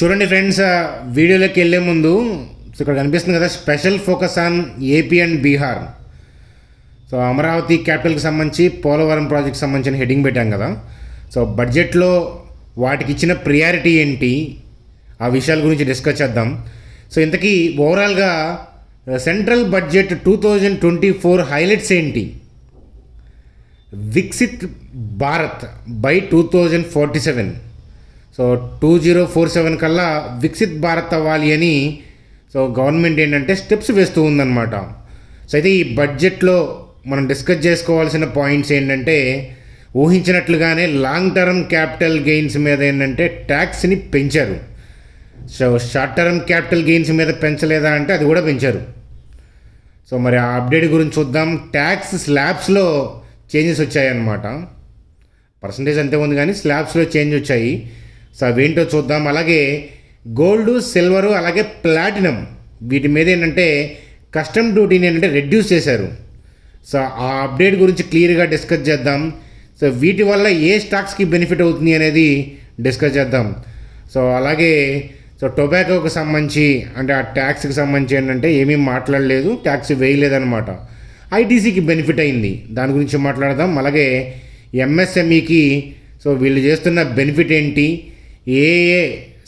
చూడండి ఫ్రెండ్స్, వీడియోలోకి వెళ్ళే ముందు ఇక్కడ కనిపిస్తుంది కదా, special focus on AP and Bihar. So Amaravati క్యాపిటల్కి సంబంధించి పోలవరం ప్రాజెక్ట్కి సంబంధించిన హెడ్డింగ్ పెట్టాం కదా. సో బడ్జెట్లో వాటికి ఇచ్చిన ప్రియారిటీ ఏంటి, ఆ విషయాల గురించి డిస్కస్ చేద్దాం. సో ఇంతకీ ఓవరాల్గా సెంట్రల్ బడ్జెట్ 2024 హైలైట్స్ ఏంటి? వికసిత్ భారత్ బై 2047. సో 2047 కల్లా వికసిత్ భారత్ అవ్వాలి అని సో గవర్నమెంట్ ఏంటంటే స్టెప్స్ వేస్తూ ఉందన్నమాట. సో అయితే ఈ బడ్జెట్లో మనం డిస్కస్ చేసుకోవాల్సిన పాయింట్స్ ఏంటంటే, ఊహించినట్లుగానే లాంగ్ టర్మ్ క్యాపిటల్ గెయిన్స్ మీద ఏంటంటే ట్యాక్స్ని పెంచారు. So short term capital gains మీద పెంచలేదా అంటే అది కూడా పెంచారు. సో మరి ఆ అప్డేట్ గురించి చూద్దాం. ట్యాక్స్ స్లాబ్స్లో చేంజెస్ వచ్చాయన్నమాట. పర్సంటేజ్ అంతే ఉంది కానీ స్లాబ్స్లో చేంజ్ వచ్చాయి. సో అవేంటో చూద్దాం. అలాగే గోల్డ్, సిల్వరు, అలాగే ప్లాటినం వీటి మీద ఏంటంటే కస్టమ్ డ్యూటీని ఏంటంటే రెడ్యూస్ చేశారు. సో ఆ అప్డేట్ గురించి క్లియర్గా డిస్కస్ చేద్దాం. సో వీటి వల్ల ఏ స్టాక్స్కి బెనిఫిట్ అవుతుంది అనేది డిస్కస్ చేద్దాం. సో అలాగే సో టొబాకోకి సంబంధించి అంటే ఆ ట్యాక్స్కి సంబంధించి ఏంటంటే ఏమీ మాట్లాడలేదు, ట్యాక్స్ వేయలేదన్నమాట. ఐటీసీకి బెనిఫిట్ అయింది, దాని గురించి మాట్లాడదాం. అలాగే ఎంఎస్ఎంఈకి సో వీళ్ళు చేస్తున్న బెనిఫిట్ ఏంటి, ఏ ఏ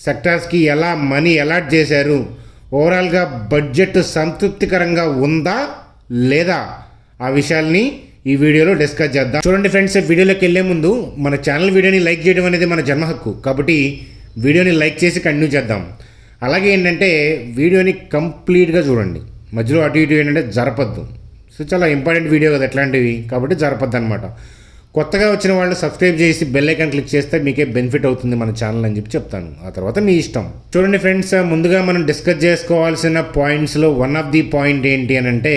సెక్టార్స్కి ఎలా మనీ అలాట్ చేశారు, ఓవరాల్గా బడ్జెట్ సంతృప్తికరంగా ఉందా లేదా, ఆ విషయాల్ని ఈ వీడియోలో డిస్కస్ చేద్దాం. చూడండి ఫ్రెండ్స్, వీడియోలోకి వెళ్ళే ముందు మన ఛానల్ వీడియోని లైక్ చేయడం అనేది మన జన్మ హక్కు, కాబట్టి వీడియోని లైక్ చేసి కంటిన్యూ చేద్దాం. అలాగే ఏంటంటే వీడియోని కంప్లీట్గా చూడండి, మధ్యలో అటు ఇటు ఏంటంటే జరపద్దు. సో చాలా ఇంపార్టెంట్ వీడియో కదా ఎట్లాంటివి, కాబట్టి జరపద్దు అనమాట. కొత్తగా వచ్చిన వాళ్ళు సబ్స్క్రైబ్ చేసి బెల్ ఐకాన్ క్లిక్ చేస్తే మీకే బెనిఫిట్ అవుతుంది మన ఛానల్ అని చెప్పి చెప్తాను. ఆ తర్వాత మీ ఇష్టం. చూడండి ఫ్రెండ్స్, ముందుగా మనం డిస్కస్ చేసుకోవాల్సిన పాయింట్స్లో వన్ ఆఫ్ ది పాయింట్ ఏంటి అని అంటే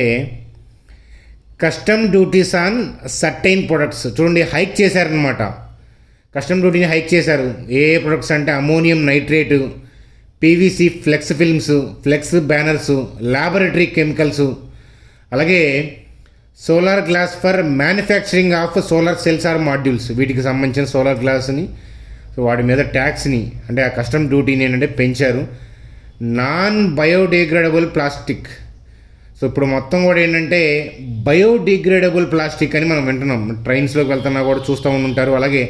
custom duties on certain products. చూడండి, హైక్ చేశారనమాట. కస్టమ్ డ్యూటీని హైక్ చేశారు. ఏ ఏ ప్రొడక్ట్స్ అంటే ammonium nitrate, PVC flex films, flex banners, laboratory chemicals, అలాగే solar glass for manufacturing of solar cells or modules, వీటికి సంబంధించిన సోలార్ గ్లాస్ని సో వాటి మీద ట్యాక్స్ని అంటే ఆ కస్టమ్ డ్యూటీని ఏంటంటే పెంచారు. Non biodegradable plastic. సో ఇప్పుడు మొత్తం కూడా ఏంటంటే బయోడిగ్రేడబుల్ ప్లాస్టిక్ అని మనం వింటున్నాం. ట్రైన్స్లోకి వెళ్తున్నా కూడా చూస్తూ ఉంటారు. అలాగే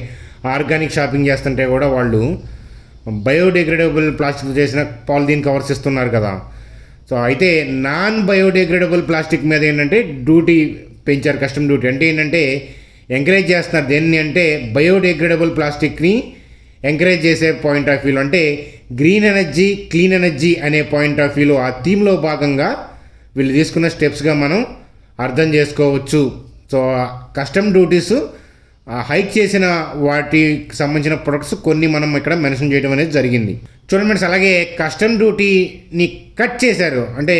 ఆర్గానిక్ షాపింగ్ చేస్తుంటే కూడా వాళ్ళు బయోడిగ్రేడబుల్ ప్లాస్టిక్ చేసిన పాలిథీన్ కవర్స్ ఇస్తున్నారు కదా. సో అయితే నాన్ బయోడిగ్రేడబుల్ ప్లాస్టిక్ మీద ఏంటంటే డ్యూటీ పెంచారు, కస్టమ్ డ్యూటీ. అంటే ఏంటంటే ఎంకరేజ్ చేస్తున్నారు దేన్ని అంటే బయోడిగ్రేడబుల్ ప్లాస్టిక్ని ఎంకరేజ్ చేసే పాయింట్ ఆఫ్ వ్యూలో, అంటే గ్రీన్ ఎనర్జీ, క్లీన్ ఎనర్జీ అనే పాయింట్ ఆఫ్ వ్యూలో ఆ థీమ్లో భాగంగా వీళ్ళు తీసుకున్న స్టెప్స్గా మనం అర్థం చేసుకోవచ్చు. సో కస్టమ్ డ్యూటీస్ హైక్ చేసిన వాటికి సంబంధించిన ప్రొడక్ట్స్ కొన్ని మనం ఇక్కడ మెన్షన్ చేయడం అనేది జరిగింది. చూడండి ఫ్రెండ్స్, అలాగే కస్టమ్ డ్యూటీని కట్ చేశారు. అంటే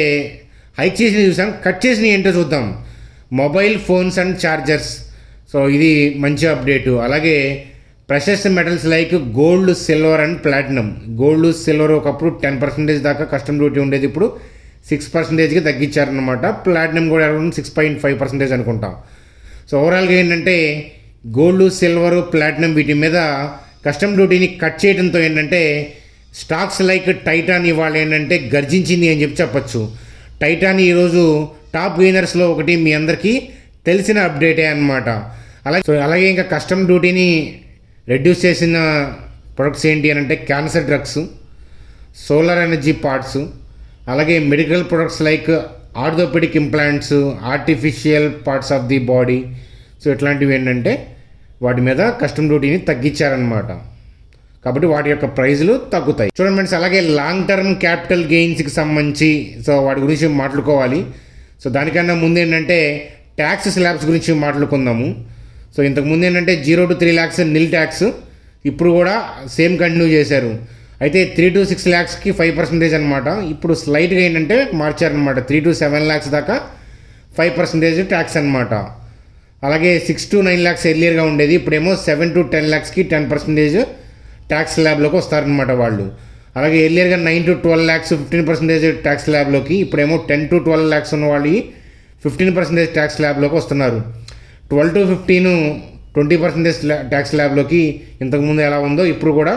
హైక్ చేసిన చూసాం, కట్ చేసిన ఏంటో చూద్దాం. Mobile phones and chargers. So ఇది మంచి అప్డేటు. అలాగే precious metals like gold, silver and platinum. Gold, silver ఒకప్పుడు 10% దాకా కస్టమ్ డ్యూటీ ఉండేది, ఇప్పుడు 6%కి తగ్గించారనమాట. ప్లాటినం కూడా 6.5% అనుకుంటాం. సో ఓవరాల్గా ఏంటంటే గోల్డ్, సిల్వర్, ప్లాటినం వీటి మీద కస్టమ్ డ్యూటీని కట్ చేయడంతో ఏంటంటే స్టాక్స్ లైక్ టైటాన్ ఇవాళ ఏంటంటే గర్జించింది అని చెప్పి చెప్పచ్చు. టైటాన్ ఈరోజు టాప్ గెయినర్స్లో ఒకటి, మీ అందరికీ తెలిసిన అప్డేటే అనమాట. అలాగే ఇంకా కస్టమ్ డ్యూటీని రెడ్యూస్ చేసిన ప్రొడక్ట్స్ ఏంటి అని అంటే cancer drugs, solar energy parts, అలాగే medical products like orthopaedic implants, artificial parts of the body. So ఇట్లాంటివి ఏంటంటే వాటి మీద కస్టమ్ డ్యూటీని తగ్గించారనమాట, కాబట్టి వాటి యొక్క ప్రైజులు తగ్గుతాయి. చూడండి ఫ్రెండ్స్, అలాగే లాంగ్ టర్మ్ క్యాపిటల్ గెయిన్స్కి సంబంధించి సో వాటి గురించి మాట్లాడుకోవాలి. సో దానికన్నా ముందు ఏంటంటే ట్యాక్స్ స్లాబ్స్ గురించి మాట్లాడుకుందాము. సో ఇంతకుముందు ఏంటంటే 0 to 3 lakhs నిల్ ట్యాక్స్, ఇప్పుడు కూడా సేమ్ కంటిన్యూ చేశారు. అయితే 3 to 6 lakhsకి 5% అనమాట. ఇప్పుడు స్లైట్గా ఏంటంటే మార్చారనమాట, 3 to 7 lakhs దాకా 5% ట్యాక్స్ అనమాట. అలాగే 6 to 9 lakhs ఎర్లియర్గా ఉండేది, ఇప్పుడేమో 7 to 10 lakhsకి 10% ట్యాక్స్ స్లాబ్లోకి వస్తారనమాట వాళ్ళు. అలాగే ఎర్లియర్గా 9 to 12 lakhs 15% ట్యాక్స్ స్లాబ్లోకి, ఇప్పుడేమో 10 to 12 lakhs ఉన్న వాళ్ళు 15% ట్యాక్స్ స్లాబ్లోకి వస్తున్నారు. 12 to 15 20% ట్యాక్స్ స్లాబ్లోకి ఇంతకుముందు ఎలా ఉందో ఇప్పుడు కూడా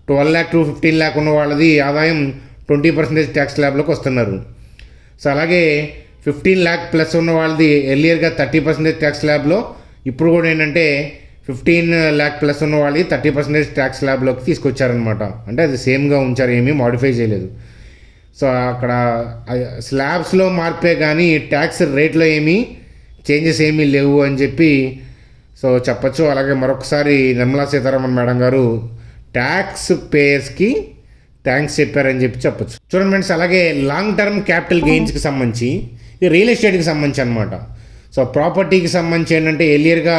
12 lakh టు 15 lakh ఉన్న వాళ్ళది ఆదాయం 20% ట్యాక్స్ స్లాబ్లోకి వస్తున్నారు. సో అలాగే 15 lakh ప్లస్ ఉన్న వాళ్ళది ఎర్లియర్గా 30% ట్యాక్స్ స్లాబ్లో, ఇప్పుడు కూడా ఏంటంటే 15 lakh ప్లస్ ఉన్న వాళ్ళది 30% ట్యాక్స్ స్లాబ్లోకి తీసుకొచ్చారనమాట. అంటే అది సేమ్గా ఉంచారు, ఏమీ మాడిఫై చేయలేదు. సో అక్కడ స్లాబ్స్లో మార్పే కానీ ట్యాక్స్ రేట్లో ఏమీ చేంజెస్ ఏమీ లేవు అని చెప్పి సో చెప్పచ్చు. అలాగే మరొకసారి నిర్మలా సీతారామన్ మేడం గారు ట్యాక్స్ పేయర్స్కి థ్యాంక్స్ చెప్పారని చెప్పచ్చు. చూడండి ఫ్రెండ్స్, అలాగే లాంగ్ టర్మ్ క్యాపిటల్ గెయిన్స్కి సంబంధించి, ఇది రియల్ ఎస్టేట్కి సంబంధించి అనమాట. సో ప్రాపర్టీకి సంబంధించి ఏంటంటే ఎర్లియర్గా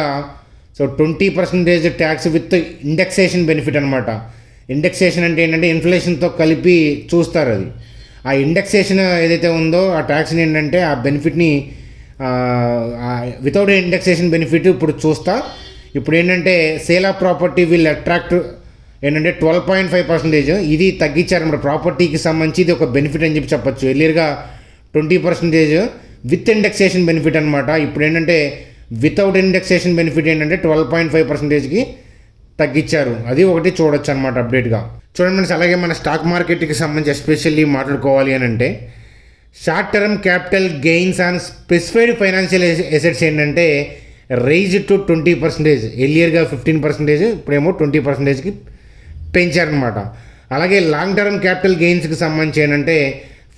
so 20% tax with indexation benefit అనమాట. ఇండెక్సేషన్ అంటే ఏంటంటే ఇన్ఫ్లేషన్తో కలిపి చూస్తారు. అది ఆ ఇండెక్సేషన్ ఏదైతే ఉందో ఆ ట్యాక్స్ని ఏంటంటే ఆ బెనిఫిట్ని వితౌట్ ఇండెక్సేషన్ బెనిఫిట్ ఇప్పుడు చూస్తా. ఇప్పుడు ఏంటంటే sale of property will attract ఏంటంటే 12.5%. ఇది తగ్గించారన్నమాట. ప్రాపర్టీకి సంబంధించి ఇది ఒక బెనిఫిట్ అని చెప్పి చెప్పచ్చు. ఎర్లియర్గా 20% విత్ ఇండెక్సేషన్ బెనిఫిట్ అనమాట. ఇప్పుడు ఏంటంటే వితౌట్ ఇండెక్సేషన్ బెనిఫిట్ ఏంటంటే 12.5%కి తగ్గించారు. అది ఒకటి చూడొచ్చు అనమాట అప్డేట్గా. చూడండి ఫ్రెండ్స్, అలాగే మన స్టాక్ మార్కెట్కి సంబంధించి ఎస్పెషల్లీ మాట్లాడుకోవాలి అని అంటే short term capital gains on specified financial assets ఏంటంటే రైజ్ టు 20%. ఎర్లియర్గా 15%, ఇప్పుడేమో 20%కి పెంచారనమాట. అలాగే లాంగ్ టర్మ్ క్యాపిటల్ గెయిన్స్కి సంబంధించి ఏంటంటే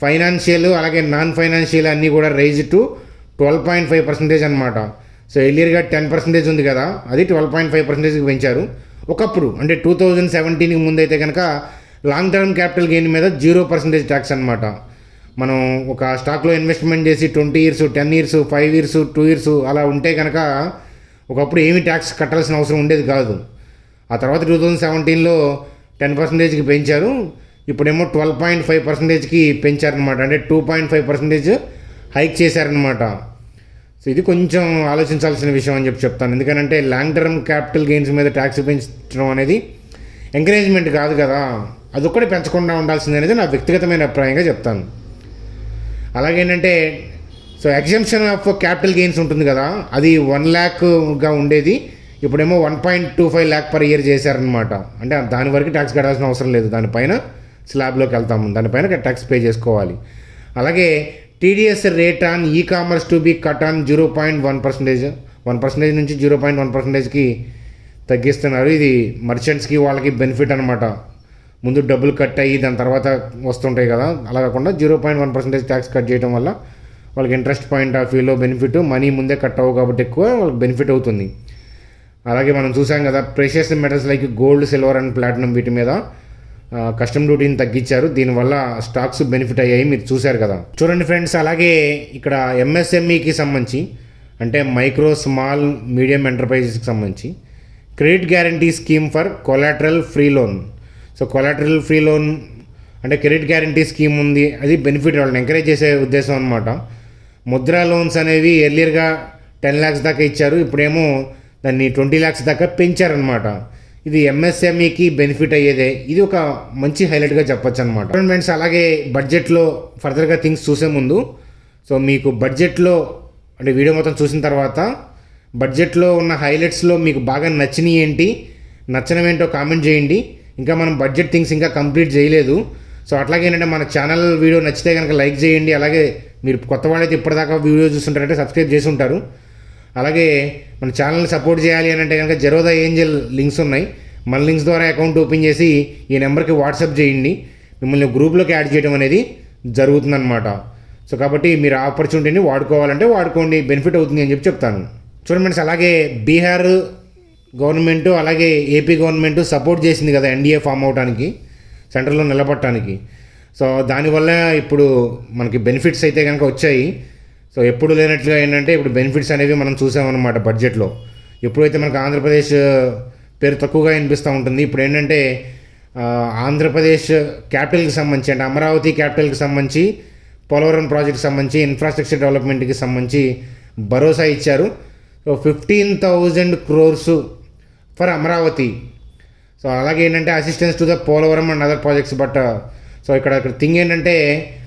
ఫైనాన్షియల్ అలాగే నాన్ ఫైనాన్షియల్ అన్నీ కూడా రైజ్ టు 12.5% అనమాట. సో ఎర్లియర్గా 10% ఉంది కదా, అది 12.5%కి పెంచారు. ఒకప్పుడు అంటే 2017కి ముందైతే కనుక లాంగ్ టర్మ్ క్యాపిటల్ గెయిన్ మీద 0% ట్యాక్స్ అనమాట. మనం ఒక స్టాక్లో ఇన్వెస్ట్మెంట్ చేసి 20 years, 10 years, 5 years, 2 years అలా ఉంటే కనుక ఒకప్పుడు ఏమీ ట్యాక్స్ కట్టాల్సిన అవసరం ఉండేది కాదు. ఆ తర్వాత 2017లో 10%కి పెంచారు. ఇప్పుడేమో 12.5%కి పెంచారనమాట. అంటే 2.5% హైక్ చేశారనమాట. సో ఇది కొంచెం ఆలోచించాల్సిన విషయం అని చెప్పి చెప్తాను. ఎందుకంటే లాంగ్ టర్మ్ క్యాపిటల్ గెయిన్స్ మీద ట్యాక్స్ పెంచడం అనేది ఎంకరేజ్మెంట్ కాదు కదా, అదొక్కటి పెంచకుండా ఉండాల్సింది అనేది నా వ్యక్తిగతమైన అభిప్రాయంగా చెప్తాను. అలాగేంటంటే so exemption of capital gains ఉంటుంది కదా, అది 1 lakh ఉండేది, ఇప్పుడేమో 1.25 lakh per year చేశారనమాట. అంటే దాని వరకు ట్యాక్స్ కట్టాల్సిన అవసరం లేదు, దానిపైన స్లాబ్లోకి వెళ్తాము, దానిపైన ట్యాక్స్ పే చేసుకోవాలి. అలాగే TDS rate on e commerce to be cut on 0.1%, 1% నుంచి 0.1%కి తగ్గిస్తున్నారు. ఇది మర్చెంట్స్కి వాళ్ళకి బెనిఫిట్ అనమాట. ముందు డబ్బులు కట్ అయ్యి దాని తర్వాత వస్తుంటాయి కదా, అలా కాకుండా 0.1% ట్యాక్స్ కట్ చేయడం వల్ల వాళ్ళకి ఇంట్రెస్ట్ పాయింట్ ఆఫ్ వ్యూలో బెనిఫిట్, మనీ ముందే కట్ అవ్వవు కాబట్టి ఎక్కువ వాళ్ళకి బెనిఫిట్ అవుతుంది. అలాగే మనం చూసాం కదా precious metals like gold, silver and platinum వీటి మీద కస్టమ్ డ్యూటీని తగ్గించారు. దీనివల్ల స్టాక్స్ బెనిఫిట్ అయ్యాయి, మీరు చూశారు కదా. చూడండి ఫ్రెండ్స్, అలాగే ఇక్కడ ఎంఎస్ఎంఈకి సంబంధించి అంటే మైక్రో స్మాల్ మీడియం ఎంటర్ప్రైజెస్కి సంబంధించి credit guarantee scheme for collateral free loan. So collateral free loan అంటే క్రెడిట్ గ్యారంటీ స్కీమ్ ఉంది, అది బెనిఫిట్ వాళ్ళని ఎంకరేజ్ చేసే ఉద్దేశం అనమాట. ముద్రా లోన్స్ అనేవి ఎర్లియర్గా 10 lakhs దాకా ఇచ్చారు, ఇప్పుడేమో దాన్ని 20 lakhs దాకా పెంచారనమాట. ఇది ఎంఎస్ఎంఈకి బెనిఫిట్ అయ్యేదే, ఇది ఒక మంచి హైలైట్గా చెప్పొచ్చు అనమాట. ఫ్రెండ్స్, అలాగే బడ్జెట్లో ఫర్దర్గా థింగ్స్ చూసే ముందు సో మీకు బడ్జెట్లో అంటే వీడియో మొత్తం చూసిన తర్వాత బడ్జెట్లో ఉన్న హైలైట్స్లో మీకు బాగా నచ్చినవి ఏంటి, నచ్చనివేంటో కామెంట్ చేయండి. ఇంకా మనం బడ్జెట్ థింగ్స్ ఇంకా కంప్లీట్ చేయలేదు. సో అట్లాగే ఏంటంటే మన ఛానల్ వీడియో నచ్చితే కనుక లైక్ చేయండి. అలాగే మీరు కొత్త వాళ్ళైతే ఇప్పటిదాకా వీడియో చూస్తుంటారంటే సబ్స్క్రైబ్ చేసి ఉంటారు. అలాగే మన ఛానల్ని సపోర్ట్ చేయాలి అని అంటే కనుక జెరోదా ఏంజల్ లింక్స్ ఉన్నాయి, మన లింక్స్ ద్వారా అకౌంట్ ఓపెన్ చేసి ఈ నెంబర్కి వాట్సాప్ చేయండి, మిమ్మల్ని గ్రూప్లోకి యాడ్ చేయడం అనేది జరుగుతుందన్నమాట. సో కాబట్టి మీరు ఆపర్చునిటీని వాడుకోవాలంటే వాడుకోండి, బెనిఫిట్ అవుతుంది అని చెప్పి చెప్తాను. చూడండి ఫ్రెండ్స్, అలాగే బీహార్ గవర్నమెంట్ అలాగే ఏపీ గవర్నమెంట్ సపోర్ట్ చేసింది కదా ఎన్డీఏ ఫామ్ అవడానికి, సెంటర్లో నిలబడటానికి. సో దానివల్ల ఇప్పుడు మనకి బెనిఫిట్స్ అయితే కనుక వచ్చాయి. సో ఎప్పుడు లేనట్లుగా ఏంటంటే ఇప్పుడు బెనిఫిట్స్ అనేవి మనం చూసామన్నమాట బడ్జెట్లో. ఎప్పుడైతే మనకు ఆంధ్రప్రదేశ్ పేరు తక్కువగా వినిపిస్తూ ఉంటుంది, ఇప్పుడు ఏంటంటే ఆంధ్రప్రదేశ్ క్యాపిటల్కి సంబంధించి అంటే అమరావతి క్యాపిటల్కి సంబంధించి, పోలవరం ప్రాజెక్ట్కి సంబంధించి, ఇన్ఫ్రాస్ట్రక్చర్ డెవలప్మెంట్కి సంబంధించి భరోసా ఇచ్చారు. So 15,000 crores for Amaravati. So అలాగే ఏంటంటే assistance to the Polavaram and other projects. But so ఇక్కడ థింగ్ ఏంటంటే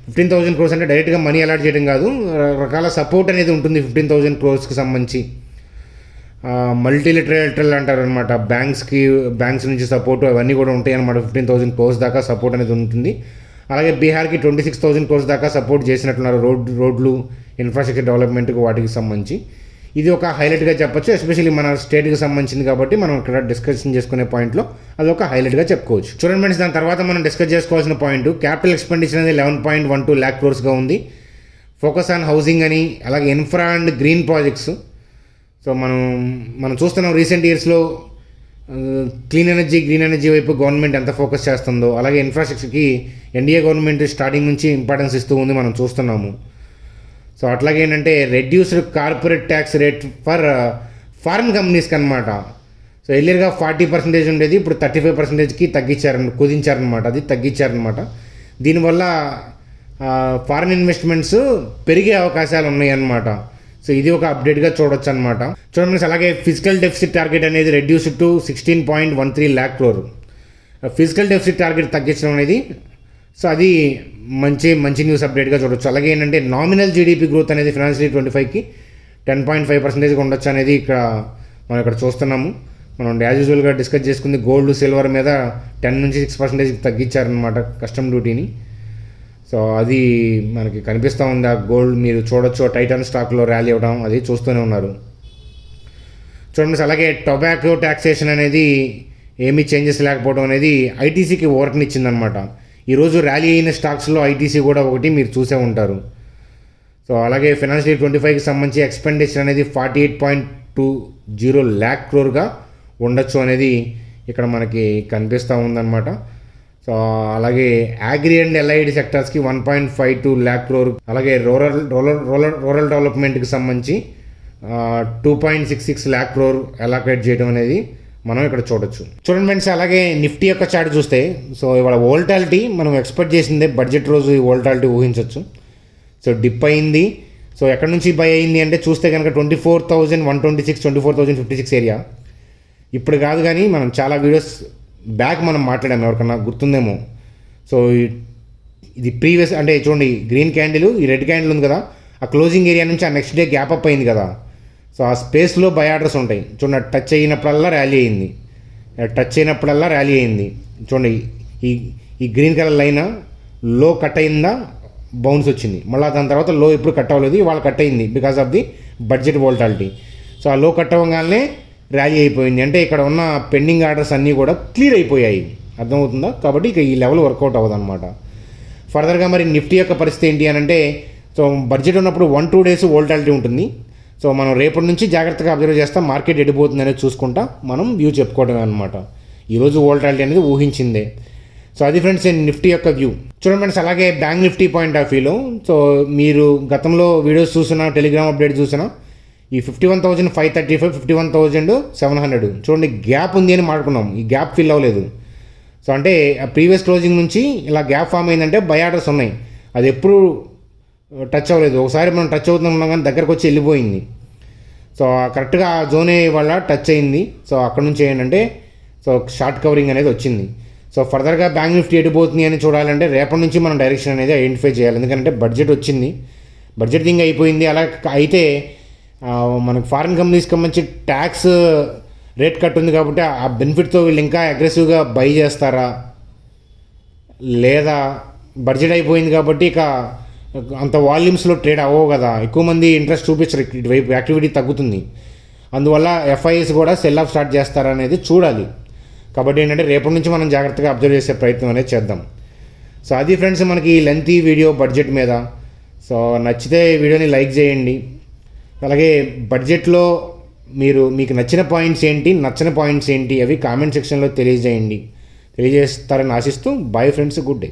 15,000 crores అంటే డైరెక్ట్గా మనీ అలాట్ చేయడం కాదు, రకాల సపోర్ట్ అనేది ఉంటుంది 15,000 crores సంబంధించి. మల్టీలిటరల్ అంటారు అనమాట. బ్యాంక్స్ నుంచి సపోర్ట్ అవన్నీ కూడా ఉంటాయి అనమాట. 15,000 crores దాకా సపోర్ట్ అనేది ఉంటుంది. అలాగే బీహార్కి 26,000 crores దాకా సపోర్ట్ చేసినట్లున్నారు రోడ్లు ఇన్ఫ్రాస్ట్రక్చర్ డెవలప్మెంట్కి వాటికి సంబంధించి. ఇది ఒక హైలైట్గా చెప్పొచ్చు, ఎస్పెషల్లీ మన స్టేట్కి సంబంధించింది కాబట్టి మనం ఇక్కడ డిస్కషన్ చేసుకునే పాయింట్లో అది ఒక హైలైట్గా చెప్పుకోవచ్చు. చూడండి ఫ్రెండ్స్, దాని తర్వాత మనం డిస్కస్ చేసుకోవాల్సిన పాయింట్ క్యాపిటల్ ఎక్స్పెండిచర్ అనేది 11.12 lakh crores ఉంది. ఫోకస్ ఆన్ హౌసింగ్ అని, అలాగే infra and green projects. So మనం చూస్తున్నాం రీసెంట్ ఇయర్స్లో గ్రీన్ ఎనర్జీ వైపు గవర్నమెంట్ ఎంత ఫోకస్ చేస్తుందో, అలాగే ఇన్ఫ్రాస్ట్రక్చర్కి ఎన్డీఏ గవర్నమెంట్ స్టార్టింగ్ నుంచి ఇంపార్టెన్స్ ఇస్తూ ఉంది, మనం చూస్తున్నాము. సో అట్లాగే ఏంటంటే reduced corporate tax rate for foreign కంపెనీస్కి అనమాట. సో ఎర్లియర్గా 40% ఉండేది, ఇప్పుడు 35%కి కుదించారనమాట. అది తగ్గించారనమాట. దీనివల్ల ఫారిన్ ఇన్వెస్ట్మెంట్స్ పెరిగే అవకాశాలు ఉన్నాయి అన్నమాట. సో ఇది ఒక అప్డేట్గా చూడొచ్చు అనమాట. చూడండి, అలాగే ఫిజికల్ డెఫిసిట్ టార్గెట్ అనేది reduced to 16.13 lakh crore. Physical deficit target తగ్గించడం అనేది, సో అది మంచి న్యూస్ అప్డేట్గా చూడొచ్చు. అలాగే ఏంటంటే నామినల్ జీడీపీ గ్రోత్ అనేది ఫైనాన్షియల్ 25కి 10.5% ఉండొచ్చు అనేది మనం ఇక్కడ చూస్తున్నాము. మనం యాజ్ యూజువల్గా డిస్కస్ చేసుకుంది గోల్డ్ సిల్వర్ మీద 10 నుంచి 6% తగ్గించారనమాట కస్టమ్ డ్యూటీని. సో అది మనకి కనిపిస్తూ ఉంది. ఆ గోల్డ్ మీరు చూడొచ్చు, టైటాన్ స్టాక్లో ర్యాలీ అవ్వడం అది చూస్తూనే ఉన్నారు. చూడండి, అలాగే టొబాకో ట్యాక్సేషన్ అనేది ఏమీ చేంజెస్ లేకపోవడం అనేది ఐటీసీకి ఓవర్నిచ్చిందనమాట. ఈరోజు ర్యాలీ అయిన స్టాక్స్లో ఐటీసీ కూడా ఒకటి మీరు చూసే ఉంటారు. సో అలాగే ఫైనాన్షియల్ 25కి సంబంధించి ఎక్స్పెండిచర్ అనేది 48.20 lakh crore ఉండొచ్చు అనేది ఇక్కడ మనకి కనిపిస్తూ ఉందన్నమాట. సో అలాగే అగ్రి అండ్ ఎలైడ్ సెక్టర్స్కి 1.52 lakh crore, అలాగే రూరల్ డెవలప్మెంట్కి సంబంధించి 2.66 lakh crore అలొకేట్ చేయడం అనేది మనం ఇక్కడ చూడొచ్చు. చూడండి ఫ్రెండ్స్, అలాగే నిఫ్టీ యొక్క చార్ట్ చూస్తే, సో ఇవాళ వోల్టాలిటీ మనం ఎక్స్పెక్ట్ చేసిందే, బడ్జెట్ రోజు ఈ వోల్టాలిటీ ఊహించవచ్చు. సో డిప్ అయింది. సో ఎక్కడి నుంచి బై అయింది అంటే చూస్తే కనుక 24,126, 24,056 ఏరియా. ఇప్పుడు కాదు కానీ మనం చాలా వీడియోస్ బ్యాక్ మనం మాట్లాడాము, ఎవరికన్నా గుర్తుందేమో. సో ఇది ప్రీవియస్ అంటే చూడండి, గ్రీన్ క్యాండిల్, ఈ రెడ్ క్యాండిల్ ఉంది కదా, ఆ క్లోజింగ్ ఏరియా నుంచి ఆ నెక్స్ట్ డే గ్యాప్ అప్ అయింది కదా. సో ఆ స్పేస్లో బై ఆర్డర్స్ ఉంటాయి. చూడండి, టచ్ అయినప్పుడల్లా ర్యాలీ అయింది. చూడండి, ఈ గ్రీన్ కలర్ లైన్ లో కట్ అయిందా, బౌన్స్ వచ్చింది. మళ్ళీ దాని తర్వాత లో ఎప్పుడు కట్ అవ్వలేదు, ఇవాళ కట్ అయింది because of the budget volatility. So ఆ లో కట్ అవ్వగానే ర్యాలీ అయిపోయింది. అంటే ఇక్కడ ఉన్న పెండింగ్ ఆర్డర్స్ అన్నీ కూడా క్లియర్ అయిపోయాయి, అర్థమవుతుందా? కాబట్టి ఇక ఈ లెవెల్ వర్కౌట్ అవ్వదు అనమాట. ఫర్దర్గా మరి నిఫ్టీ యొక్క పరిస్థితి ఏంటి అని అంటే, సో బడ్జెట్ ఉన్నప్పుడు 1-2 days వోల్టాలిటీ ఉంటుంది. సో మనం రేపటి నుంచి జాగ్రత్తగా అబ్జర్వ్ చేస్తాం, మార్కెట్ ఎడిపోతుంది అనేది చూసుకుంటా మనం వ్యూ చెప్పుకోవడమే అనమాట. ఈరోజు వోల్టాలిటీ అనేది ఊహించిందే. సో అది ఫ్రెండ్స్ నిఫ్టీ యొక్క వ్యూ. చూడండి ఫ్రెండ్స్, అలాగే బ్యాంక్ నిఫ్టీ పాయింట్ ఆఫ్ వ్యూలో, సో మీరు గతంలో వీడియోస్ చూసినా, టెలిగ్రామ్ అప్డేట్ చూసినా, ఈ 51,535, 51,700 చూడండి గ్యాప్ ఉంది అని మాట్లాడుకున్నాం. ఈ గ్యాప్ ఫిల్ అవ్వలేదు. సో అంటే ప్రీవియస్ క్లోజింగ్ నుంచి ఇలా గ్యాప్ ఫామ్ అయిందంటే బై ఆర్డర్స్ ఉన్నాయి. అది ఎప్పుడు టచ్ అవ్వలేదు. ఒకసారి మనం టచ్ అవుతున్నాం కానీ దగ్గరకు వచ్చి వెళ్ళిపోయింది. సో కరెక్ట్గా ఆ జోనే వల్ల టచ్ అయింది. సో అక్కడ నుంచి ఏంటంటే సో షార్ట్ కవరింగ్ అనేది వచ్చింది. సో ఫర్దర్గా బ్యాంక్ నిఫ్టీ ఎడిపోతుంది అని చూడాలంటే రేపటి నుంచి మనం డైరెక్షన్ అనేది ఐడెంటిఫై చేయాలి. ఎందుకంటే బడ్జెట్ వచ్చింది, బడ్జెట్ థింగ్ అయిపోయింది. అలా అయితే మనకు ఫారిన్ కంపెనీస్కి మంచి ట్యాక్స్ రేట్ కట్ ఉంది కాబట్టి ఆ బెనిఫిట్తో వీళ్ళు ఇంకా అగ్రెసివ్గా బై చేస్తారా, లేదా బడ్జెట్ అయిపోయింది కాబట్టి ఇక అంత వాల్యూమ్స్లో ట్రేడ్ అవ్వవు కదా, ఎక్కువ మంది ఇంట్రెస్ట్ చూపించరు, ఇటువైపు యాక్టివిటీ తగ్గుతుంది. అందువల్ల ఎఫ్ఐఎస్ కూడా సెల్ ఆఫ్ స్టార్ట్ చేస్తారనేది చూడాలి. కాబట్టి ఏంటంటే రేపటి నుంచి మనం జాగ్రత్తగా అబ్జర్వ్ చేసే ప్రయత్నం అనేది చేద్దాం. సో అది ఫ్రెండ్స్ మనకి లెంతీ వీడియో బడ్జెట్ మీద. సో నచ్చితే వీడియోని లైక్ చేయండి. అలాగే బడ్జెట్లో మీకు నచ్చిన పాయింట్స్ ఏంటి, నచ్చని పాయింట్స్ ఏంటి అవి కామెంట్ సెక్షన్లో తెలియజేస్తారని ఆశిస్తూ బాయ్ ఫ్రెండ్స్, గుడ్ డే.